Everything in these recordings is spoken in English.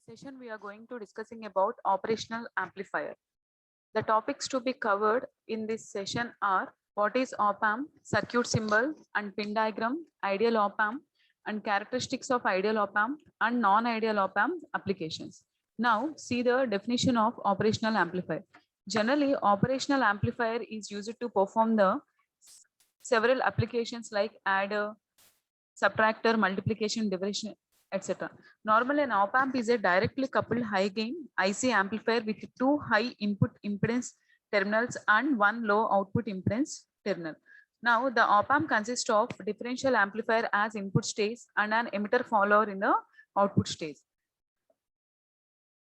session we are going to discussing about operational amplifier. The topics to be covered in this session are what is op-amp, circuit symbol and pin diagram, ideal op-amp and characteristics of ideal op-amp and non-ideal op-amp applications. Now see the definition of operational amplifier. Generally, operational amplifier is used to perform the several applications like adder, subtractor, multiplication, division, etc. Normally, an op-amp is a directly coupled high gain IC amplifier with two high input impedance terminals and one low output impedance terminal. Now, the op-amp consists of differential amplifier as input stage and an emitter follower in the output stage.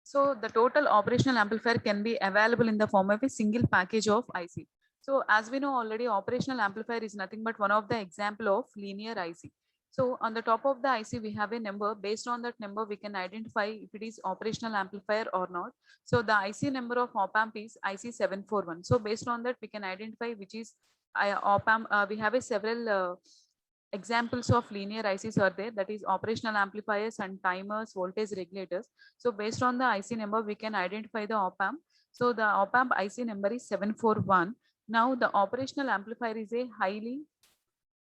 So, the total operational amplifier can be available in the form of a single package of IC. So, as we know already, operational amplifier is nothing but one of the example of linear IC. So on the top of the IC, we have a number. Based on that number, we can identify if it is operational amplifier or not. So the IC number of op-amp is IC741. So based on that, we can identify which is op-amp. We have a several examples of linear ICs are there. That is operational amplifiers and timers, voltage regulators. So based on the IC number, we can identify the op-amp. So the op-amp IC number is 741. Now the operational amplifier is a highly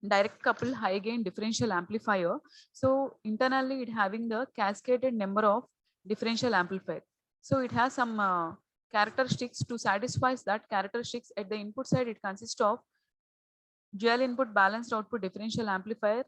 direct coupled high gain differential amplifier. So internally it having the cascaded number of differential amplifier. So it has some characteristics. To satisfy that characteristics, at the input side it consists of dual input balanced output differential amplifier,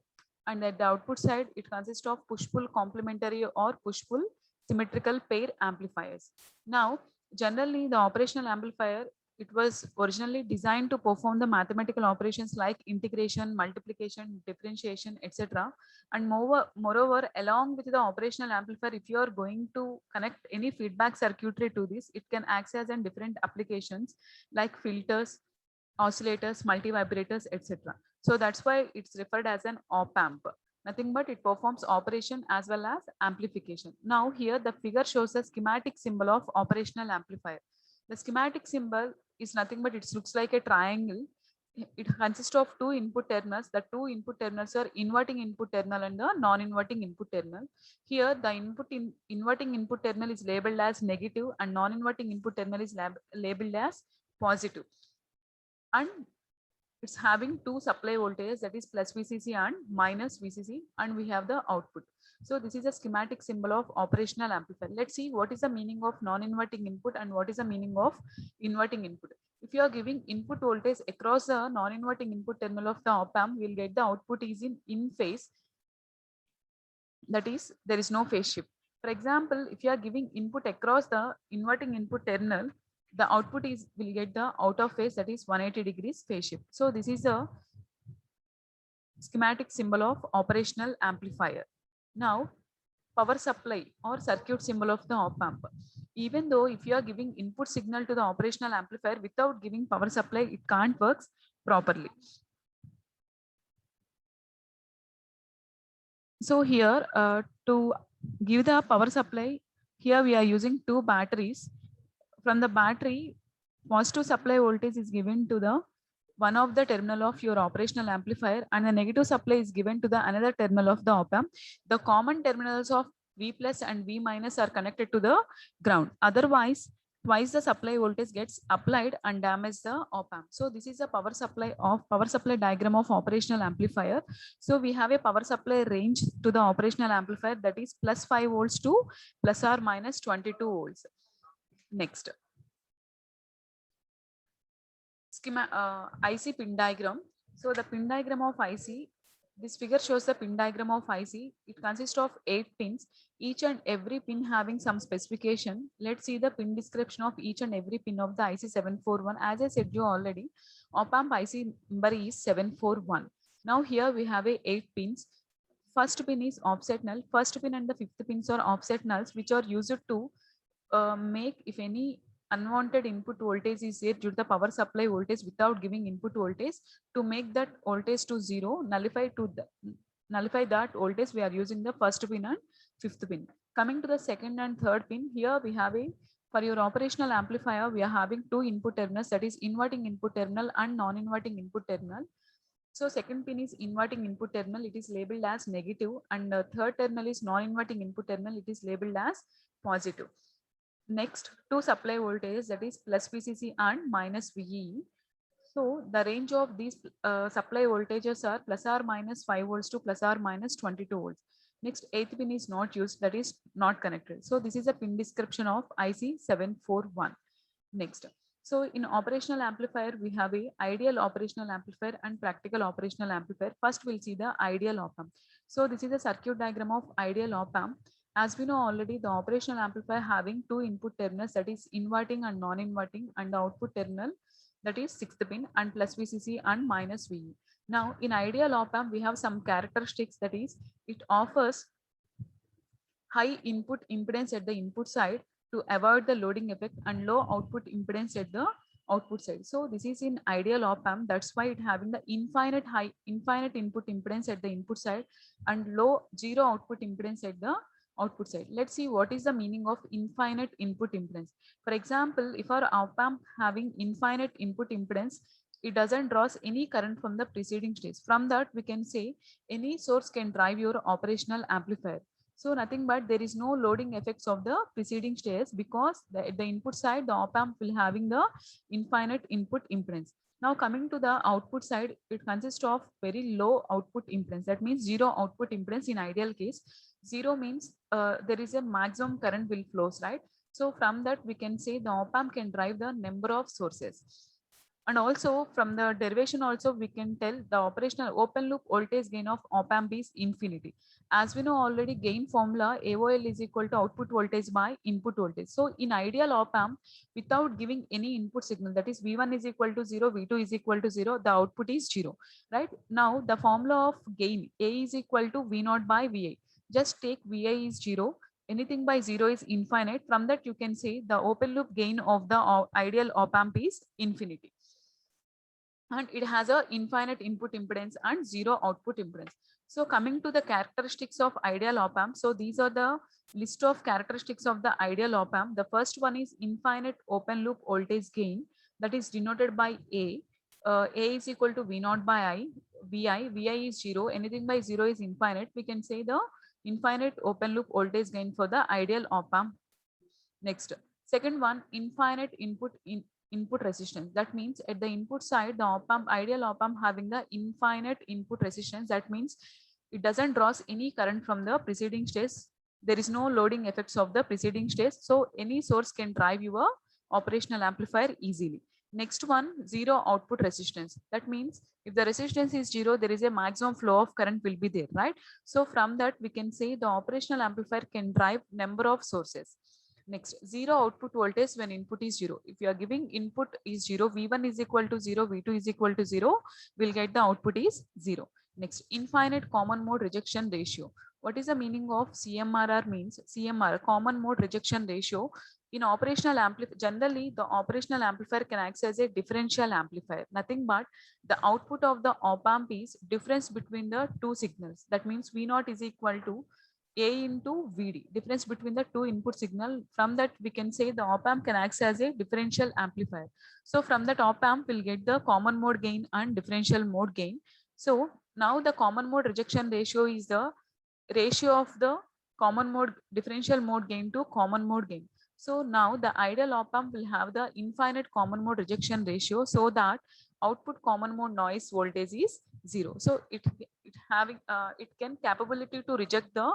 and at the output side it consists of push-pull complementary or push-pull symmetrical pair amplifiers. Now generally the operational amplifier, it was originally designed to perform the mathematical operations like integration, multiplication, differentiation, etc. And moreover, along with the operational amplifier, if you are going to connect any feedback circuitry to this, it can act as in different applications like filters, oscillators, multivibrators, etc. So that's why it's referred as an op-amp. Nothing but it performs operation as well as amplification. Now here the figure shows a schematic symbol of operational amplifier. The schematic symbol is nothing but it looks like a triangle. It consists of two input terminals. The two input terminals are inverting input terminal and the non-inverting input terminal. Here the inverting input terminal is labeled as negative and non-inverting input terminal is labeled as positive. And it's having two supply voltages, that is plus VCC and minus VCC, and we have the output. So this is a schematic symbol of operational amplifier. Let's see what is the meaning of non-inverting input and what is the meaning of inverting input. If you are giving input voltage across the non-inverting input terminal of the op-amp, we'll get the output is in phase. That is, there is no phase shift. For example, if you are giving input across the inverting input terminal, the output is will get the out of phase, that is 180 degrees phase shift. So this is a schematic symbol of operational amplifier. Now power supply or circuit symbol of the op-amp. Even though if you are giving input signal to the operational amplifier without giving power supply, it can't work properly. So here to give the power supply, here we are using two batteries. From the battery, positive supply voltage is given to the one of the terminal of your operational amplifier and the negative supply is given to the another terminal of the op-amp. The common terminals of V plus and V minus are connected to the ground. Otherwise, twice the supply voltage gets applied and damage the op-amp. So this is a power supply diagram of operational amplifier. So we have a power supply range to the operational amplifier, that is plus 5 volts to plus or minus 22 volts. Next, IC pin diagram. So the pin diagram of IC, this figure shows the pin diagram of IC. It consists of 8 pins, each and every pin having some specification. Let's see the pin description of each and every pin of the IC741. As I said you already, op-amp IC number is 741. Now here we have 8 pins. First pin is offset null. First pin and the fifth pins are offset nulls, which are used to make if any unwanted input voltage is there due to the power supply voltage without giving input voltage, to make that voltage to zero, nullify that voltage, we are using the first pin and fifth pin. Coming to the second and third pin, here we have for your operational amplifier, we are having two input terminals, that is inverting input terminal and non-inverting input terminal. So second pin is inverting input terminal, it is labeled as negative, and third terminal is non-inverting input terminal, it is labeled as positive. Next, two supply voltages, that is plus VCC and minus VEE. So the range of these supply voltages are plus or minus 5 volts to plus or minus 22 volts. Next, eighth pin is not used, that is not connected. So this is a pin description of IC741. Next, so in operational amplifier, we have a ideal operational amplifier and practical operational amplifier. First, we'll see the ideal op-amp. So this is a circuit diagram of ideal op-amp. As we know already, the operational amplifier having two input terminals, that is inverting and non-inverting, and the output terminal, that is sixth pin, and plus VCC and minus VE. Now in ideal op-amp, we have some characteristics, that is it offers high input impedance at the input side to avoid the loading effect and low output impedance at the output side. So this is in ideal op-amp. That's why it having the infinite input impedance at the input side and low zero output impedance at the output side. Let's see what is the meaning of infinite input impedance. For example, if our op-amp having infinite input impedance, it doesn't draws any current from the preceding stage. From that, we can say any source can drive your operational amplifier. So nothing but there is no loading effects of the preceding stage, because the input side, the op-amp will having the infinite input impedance. Now coming to the output side, it consists of very low output impedance. That means zero output impedance in ideal case. Zero means there is a maximum current will flows, right? So from that, we can say the op-amp can drive the number of sources. And also from the derivation also, we can tell the operational open loop voltage gain of op-amp is infinity. As we know already, gain formula AOL is equal to output voltage by input voltage. So in ideal op-amp, without giving any input signal, that is V1 is equal to 0, V2 is equal to 0, the output is 0, right? Now the formula of gain A is equal to V0 by VI. Just take VI is 0, anything by 0 is infinite. From that, you can say the open loop gain of the ideal op-amp is infinity. And it has a infinite input impedance and zero output impedance. So coming to the characteristics of ideal op-amp. So these are the list of characteristics of the ideal op-amp. The first one is infinite open loop voltage gain, that is denoted by A. A is equal to V0 by I. VI is 0. Anything by 0 is infinite. We can say the infinite open loop voltage gain for the ideal op-amp. Next, second one, infinite input resistance. That means at the input side, the op-amp, ideal op-amp having the infinite input resistance. That means it doesn't draws any current from the preceding stage. There is no loading effects of the preceding stage. So any source can drive your operational amplifier easily. Next one, zero output resistance. That means if the resistance is 0, there is a maximum flow of current will be there, right? So from that, we can say the operational amplifier can drive number of sources. Next, zero output voltage when input is 0. If you are giving input is 0, V1 is equal to 0, V2 is equal to 0, we'll get the output is 0. Next, infinite common mode rejection ratio. What is the meaning of CMRR? Means CMR, common mode rejection ratio. In operational amplifier, generally the operational amplifier can act as a differential amplifier. Nothing but the output of the op-amp is difference between the two signals. That means V0 is equal to A into VD, difference between the two input signal. From that, we can say the op-amp can act as a differential amplifier. So from that op-amp, we'll get the common mode gain and differential mode gain. So now the common mode rejection ratio is the ratio of the common mode differential mode gain to common mode gain. So now the ideal op-amp will have the infinite common mode rejection ratio, so that output common mode noise voltage is 0. So it having it can capability to reject the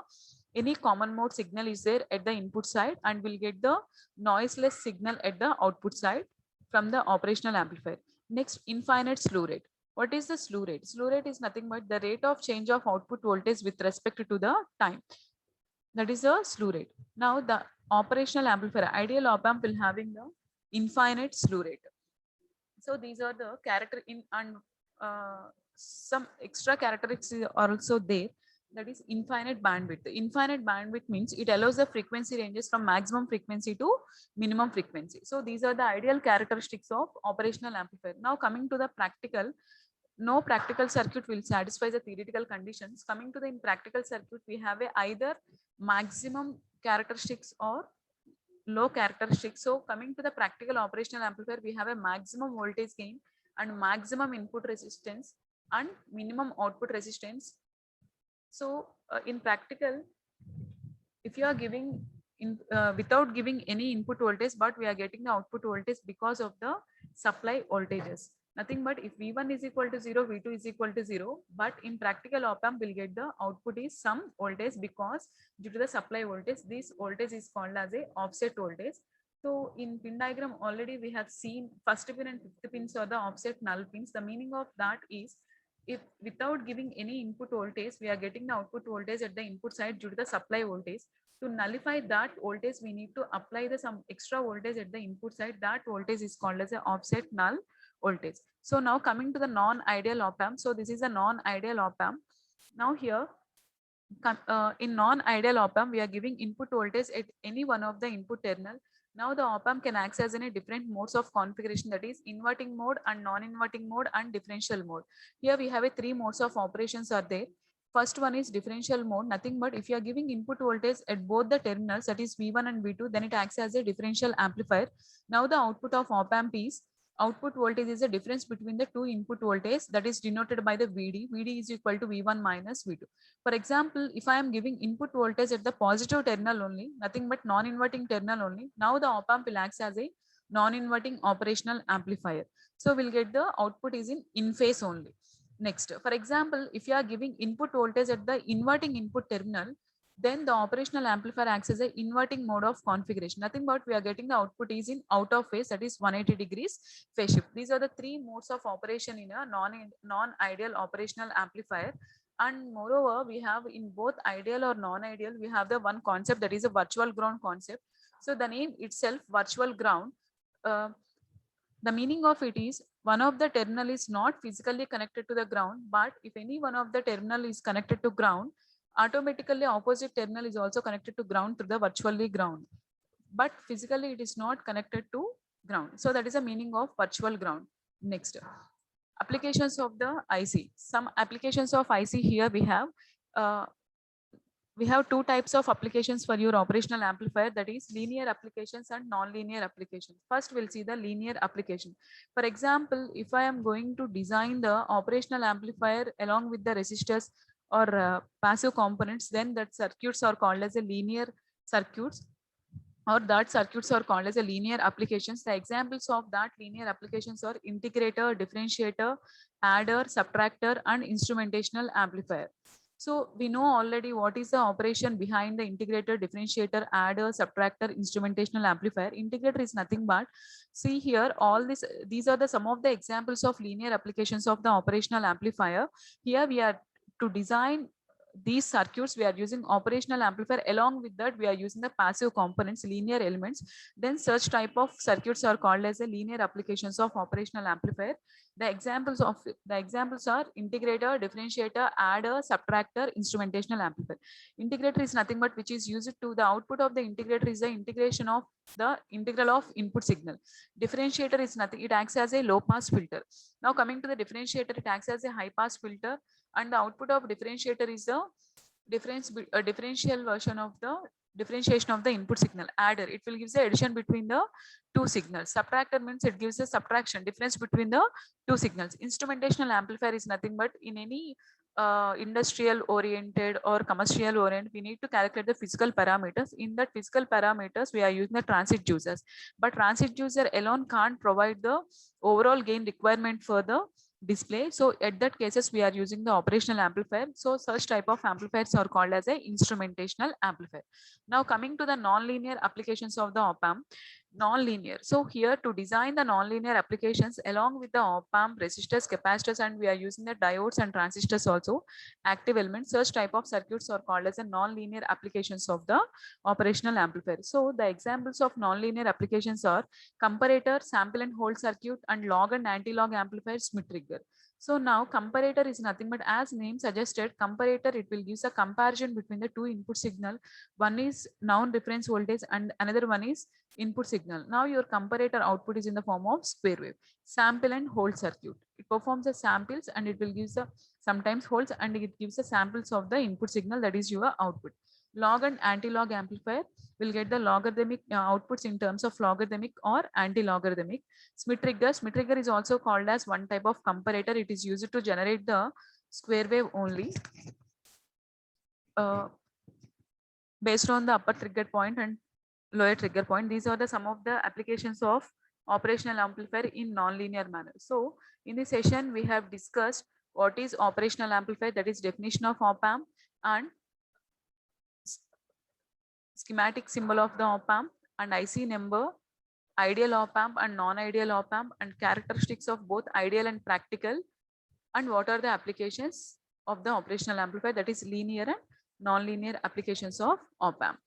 any common mode signal is there at the input side, and will get the noiseless signal at the output side from the operational amplifier. Next, infinite slew rate. What is the slew rate? Slew rate is nothing but the rate of change of output voltage with respect to the time. That is a slew rate. Now the operational amplifier, ideal op-amp will having the infinite slew rate. So these are the character in, and some extra characteristics are also there. That is infinite bandwidth. Infinite bandwidth means it allows the frequency ranges from maximum frequency to minimum frequency. So these are the ideal characteristics of operational amplifier. Now coming to the practical, no practical circuit will satisfy the theoretical conditions. Coming to the in practical circuit, we have a either maximum characteristics or low characteristics. So coming to the practical operational amplifier, we have a maximum voltage gain and maximum input resistance and minimum output resistance. So in practical, if you are giving without giving any input voltage, but we are getting the output voltage because of the supply voltages. Nothing but if V1 is equal to 0, V2 is equal to 0, but in practical op-amp we'll get the output is some voltage because due to the supply voltage, this voltage is called as a offset voltage. So in pin diagram already we have seen first pin and fifth pins are the offset null pins. The meaning of that is if without giving any input voltage, we are getting the output voltage at the input side due to the supply voltage. To nullify that voltage, we need to apply the some extra voltage at the input side. That voltage is called as a offset null voltage. So now coming to the non-ideal op-amp. So this is a non-ideal op-amp. Now here in non-ideal op-amp, we are giving input voltage at any one of the input terminal. Now the op-amp can access in a different modes of configuration, that is inverting mode and non-inverting mode and differential mode. Here we have a 3 modes of operations are there. First one is differential mode, nothing but if you are giving input voltage at both the terminals, that is V1 and V2, then it acts as a differential amplifier. Now the output of op-amp is output voltage is the difference between the two input voltage, that is denoted by the VD. VD is equal to V1 minus V2. For example, if I am giving input voltage at the positive terminal only, nothing but non-inverting terminal only, now the op-amp will act as a non-inverting operational amplifier. So we'll get the output is in phase only. Next, for example, if you are giving input voltage at the inverting input terminal, then the operational amplifier acts as an inverting mode of configuration. Nothing but we are getting the output is in out of phase, that is 180 degrees phase shift. These are the 3 modes of operation in a non-ideal operational amplifier. And moreover, we have in both ideal or non-ideal, we have the one concept that is a virtual ground concept. So the name itself, virtual ground, the meaning of it is one of the terminal is not physically connected to the ground, but if any one of the terminal is connected to ground, automatically opposite terminal is also connected to ground through the virtually ground, but physically it is not connected to ground. So that is the meaning of virtual ground. Next, applications of the IC. Some applications of IC here we have 2 types of applications for your operational amplifier, that is linear applications and non-linear applications. First we'll see the linear application. For example, if I am going to design the operational amplifier along with the resistors or passive components, then that circuits are called as a linear circuits, or that circuits are called as a linear applications. The examples of that linear applications are integrator, differentiator, adder, subtractor, and instrumentational amplifier. So we know already what is the operation behind the integrator, differentiator, adder, subtractor, instrumentational amplifier. Integrator is nothing but, see here, all this, these are the some of the examples of linear applications of the operational amplifier. Here we are to design these circuits, we are using operational amplifier. Along with that, we are using the passive components, linear elements. Then such type of circuits are called as a linear applications of operational amplifier. The examples are integrator, differentiator, adder, subtractor, instrumentational amplifier. Integrator is nothing but which is used to the output of the integrator is the integration of the integral of input signal. Differentiator is nothing, it acts as a low pass filter. Now coming to the differentiator, it acts as a high pass filter, and the output of differentiator is the differential version of the differentiation of the input signal. Adder, it will give the addition between the two signals. Subtractor means it gives a subtraction, difference between the two signals. Instrumentational amplifier is nothing but in any industrial oriented or commercial oriented, we need to calculate the physical parameters. In that physical parameters, we are using the transducers, but transducer alone can't provide the overall gain requirement for the display. So at that cases, we are using the operational amplifier. So such type of amplifiers are called as a instrumentational amplifier. Now coming to the non-linear applications of the op-amp. Non-linear. So here to design the non-linear applications along with the op-amp, resistors, capacitors, and we are using the diodes and transistors also, active elements. Such type of circuits are called as a non-linear applications of the operational amplifier. So the examples of non-linear applications are comparator, sample and hold circuit, and log and anti-log amplifier, Schmitt trigger. So now comparator is nothing but, as name suggested, comparator, it will give a comparison between the two input signal. One is non-reference voltage and another one is input signal. Now your comparator output is in the form of square wave. Sample and hold circuit, it performs the samples and it will give the sometimes holds and it gives the samples of the input signal, that is your output. Log and anti-log amplifier will get the logarithmic outputs in terms of logarithmic or anti-logarithmic. Schmitt trigger is also called as one type of comparator. It is used to generate the square wave only based on the upper trigger point and lower trigger point. These are the some of the applications of operational amplifier in non-linear manner. So in this session, we have discussed what is operational amplifier, that is definition of op amp, and schematic symbol of the op amp, and IC number, ideal op amp and non-ideal op amp, and characteristics of both ideal and practical, and what are the applications of the operational amplifier, that is linear and non-linear applications of op amp.